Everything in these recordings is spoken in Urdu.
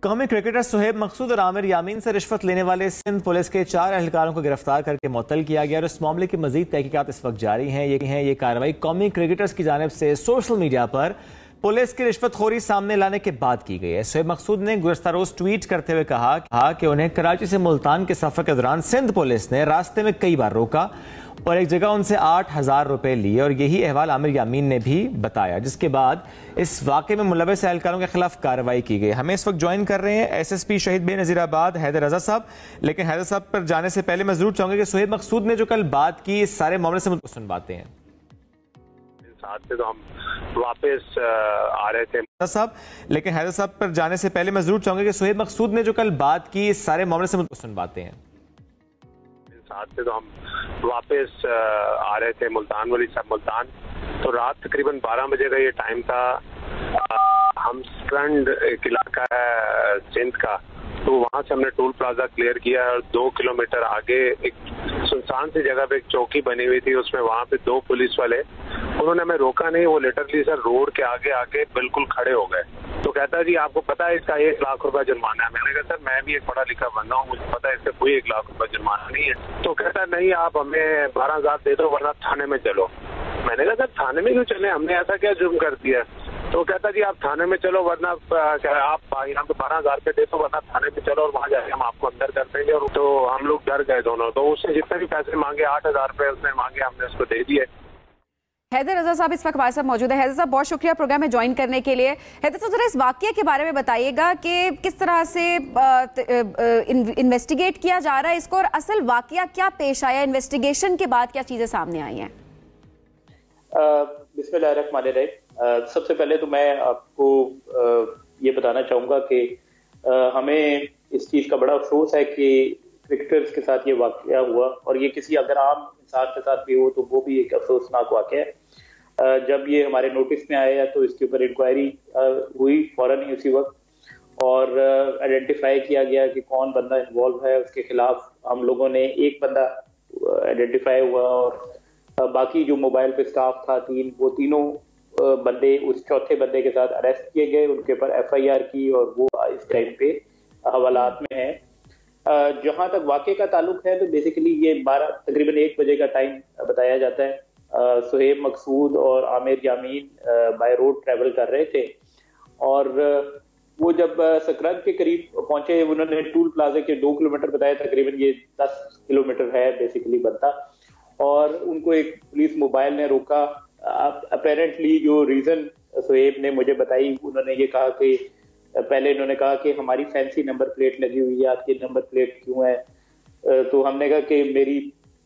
قومی کرکٹر سہیب مقصود اور عامر یامین سے رشوت لینے والے سندھ پولیس کے 4 اہلکاروں کو گرفتار کر کے معطل کیا گیا اور اس معاملے کی مزید تحقیقات اس وقت جاری ہیں۔ یہ کارروائی قومی کرکٹرز کی جانب سے سوشل میڈیا پر پولیس کی رشوت خوری سامنے لانے کے بعد کی گئی ہے۔ سہیب مقصود نے گزشتہ روز ٹویٹ کرتے ہوئے کہا کہ انہیں کراچی سے ملتان کے سفر کے دوران سندھ پولیس نے راستے میں کئی بار روکا اور ایک جگہ ان سے 8,000 روپے لیے، اور یہی احوال عامر یامین نے بھی بتایا، جس کے بعد اس واقعے میں ملوث اہلکاروں کے خلاف کارروائی کی گئی۔ ہمیں اس وقت جوائن کر رہے ہیں ایس ایس پی شہید بے نظیر آباد حیدر رضا صاحب، لیکن حیدر صاحب پر جانے سے پہلے میں ضرور چاہوں گا کہ سہیب مقصود نے جو کل بات کی اس سارے معاملے سے سن باتیں ہیں ساتھ سے تو ہم واپس آ رہے تھے صاحب، لیکن حیدر صاحب پر جانے سے پہلے میں ضرور چاہوں گا کہ سہیب مقصود نے جو کل بات کی اس سارے معاملے سے سن باتیں ہیں ساتھ سے تو ہم واپس آ رہے تھے ملتان والی سب ملتان، تو رات تقریباً 12 بجے کا یہ ٹائم تھا۔ ہم سٹرنڈ ایک علاقہ ہے سندھ کا، تو وہاں سے ہم نے ٹول پلازا کلیئر کیا اور 2 کلومیٹر آگے ایک سنسان سی جگہ پہ ایک چوکی بنی ہوئی تھی، اس میں وہاں پہ 2 پولیس والے، انہوں نے ہمیں روکا نہیں، وہ لٹرلی سر روڈ کے آگے آگے بالکل کھڑے ہو گئے۔ تو کہتا جی آپ کو پتا ہے اس کا 1 لاکھ روپے جرمانہ ہے۔ میں نے کہا سر میں بھی ایک پڑھا لکھا بندہ ہوں، مجھے پتا ہے اس سے کوئی 1 لاکھ روپے جرمانہ نہیں ہے۔ تو کہتا نہیں آپ ہمیں 12,000 دے دو ورنہ تھانے میں چلو۔ میں نے کہا سر تھانے میں کیوں چلیں، ہم نے ایسا کیا جرم کر دیا؟ تو کہتا جی آپ تھانے میں چلو ورنہ آپ یہاں پہ 12,000 روپے دے دو ورنہ تھانے میں چلو، اور وہاں جا کے ہم آپ کو اندر کر دیں گے۔ اور تو ہم لوگ ڈر گئے دونوں، تو اس نے جتنے بھی پیسے مانگے 8,000 روپے اس نے مانگے، ہم نے اس کو دے دیے۔ حیدر رضا صاحب اس وقت ہمارے ساتھ موجود ہے۔ حیدر صاحب بہت شکریہ پروگرام میں جوائن کرنے کے لیے۔ حیدر صاحب ذرا اس واقعے کے بارے میں بتائیے گا کہ کس طرح سے انویسٹیگیٹ کیا جا رہا ہے اس کو، اور اصل واقعہ کیا پیش آیا، انویسٹیگیشن کے بعد کیا چیزیں سامنے آئی ہیں؟ بسم اللہ الرحمن الرحیم۔ سب سے پہلے تو میں آپ کو یہ بتانا چاہوں گا کہ ہمیں اس چیز کا بڑا افسوس ہے کہ کرکٹرز کے ساتھ یہ واقعہ ہوا، اور یہ کسی اگر عام انسان کے ساتھ بھی ہو تو وہ بھی ایک افسوسناک واقعہ ہے۔ جب یہ ہمارے نوٹس میں آیا تو اس کے اوپر انکوائری ہوئی فوراً ہی اسی وقت، اور آئیڈینٹیفائی کیا گیا کہ کون بندہ انوالو ہے۔ اس کے خلاف ہم لوگوں نے ایک بندہ آئیڈینٹیفائی ہوا، اور باقی جو موبائل پہ سٹاف تھا 3، وہ تینوں بندے اس چوتھے بندے کے ساتھ اریسٹ کیے گئے، ان کے اوپر ایف آئی آر کی، اور وہ اس ٹائم پہ حوالات میں ہیں۔ جہاں تک واقعے کا تعلق ہے تو بیسیکلی یہ تقریباً 1 بجے کا ٹائم بتایا جاتا ہے۔ سہیب مقصود اور عامر یامین بائی روڈ ٹریول کر رہے تھے، اور وہ جب سکرد کے قریب پہنچے، انہوں نے ٹول پلازے کے 2 کلومیٹر بتایا، تقریباً یہ 10 کلومیٹر ہے بیسیکلی بنتا، اور ان کو ایک پولیس موبائل نے روکا۔ اپیرنٹلی جو ریزن سہیب نے مجھے بتائی، انہوں نے یہ کہا کہ پہلے انہوں نے کہا کہ ہماری فینسی نمبر پلیٹ لگی ہوئی ہے، آپ کی نمبر پلیٹ کیوں ہے؟ تو ہم نے کہا کہ میری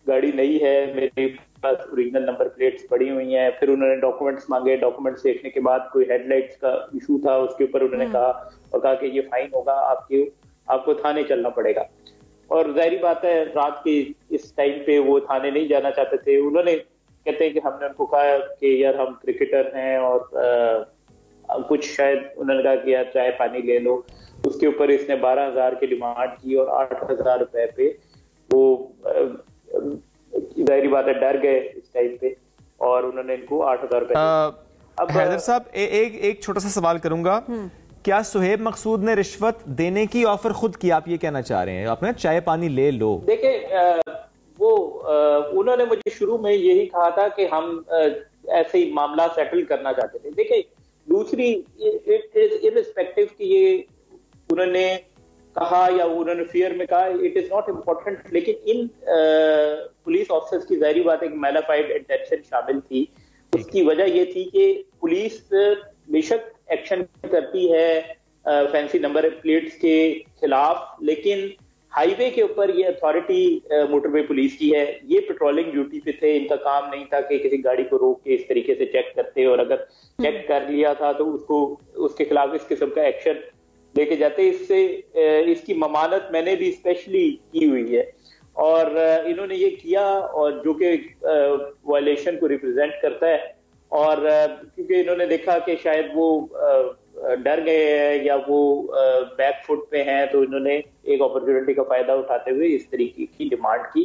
گاڑی نئی ہے، میرے پاس اوریجنل نمبر پلیٹس پڑی ہوئی ہیں۔ پھر انہوں نے ڈاکومنٹس مانگے، ڈاکومنٹس دیکھنے کے بعد کوئی ہیڈ لائٹس کا ایشو تھا، اس کے اوپر انہوں نے کہا کہ یہ فائن ہوگا، آپ کو تھانے چلنا پڑے گا۔ اور ظاہری بات ہے رات کے اس ٹائم پہ وہ تھانے نہیں جانا چاہتے تھے۔ انہوں نے کہتے ہیں کہ ہم نے ان کو کہا کہ یار ہم کرکٹر ہیں، اور کچھ شاید انہوں نے کہا کہ یار چائے پانی لے لو۔ اس کے اوپر اس نے 12,000 کی ڈیمانڈ کی، اور 8,000 روپے پہ وہ ظاہری بات ہے ڈر گئے اس ٹائم پہ، اور انہوں نے ان کو 8,000 روپے۔ اب حیدر صاحب ایک چھوٹا سا سوال کروں گا، کیا سہیب مقصود نے رشوت دینے کی آفر خود کی؟ آپ یہ کہنا چاہ رہے ہیں آپ نے چائے پانی لے لو؟ دیکھیں وہ انہوں نے مجھے شروع میں یہی کہا تھا کہ ہم ایسے ہی معاملہ سیٹل کرنا چاہتے تھے۔ دیکھیں دوسری irrespective کہ یہ انہوں نے کہا یا انہوں نے فیئر میں کہا، اٹ از ناٹ امپورٹنٹ، لیکن ان پولیس آفیسرز کی ظاہری بات ہے کہ میلافائڈ انٹینشن شامل تھی۔ اس کی وجہ یہ تھی کہ پولیس بے شک ایکشن کرتی ہے فینسی نمبر پلیٹس کے خلاف، لیکن ہائی وے کے اوپر یہ اتھارٹی موٹر وے پولیس کی ہے۔ یہ پیٹرولنگ ڈیوٹی پہ تھے، ان کا کام نہیں تھا کہ کسی گاڑی کو روک کے اس طریقے سے چیک کرتے، اور اگر چیک کر لیا تھا تو اس کے خلاف اس قسم کا ایکشن لے کے جاتے۔ اس کی ممانت میں نے بھی اسپیشلی کی ہوئی ہے، اور انہوں نے یہ کیا، اور جو کہ وائلیشن کو ریپرزینٹ کرتا ہے، اور کیونکہ انہوں نے دیکھا کہ شاید وہ ڈر گئے ہیں یا وہ بیک فٹ پہ ہیں، تو انہوں نے ایک اپرچونٹی کا فائدہ اٹھاتے ہوئے اس طریقے کی ڈیمانڈ کی۔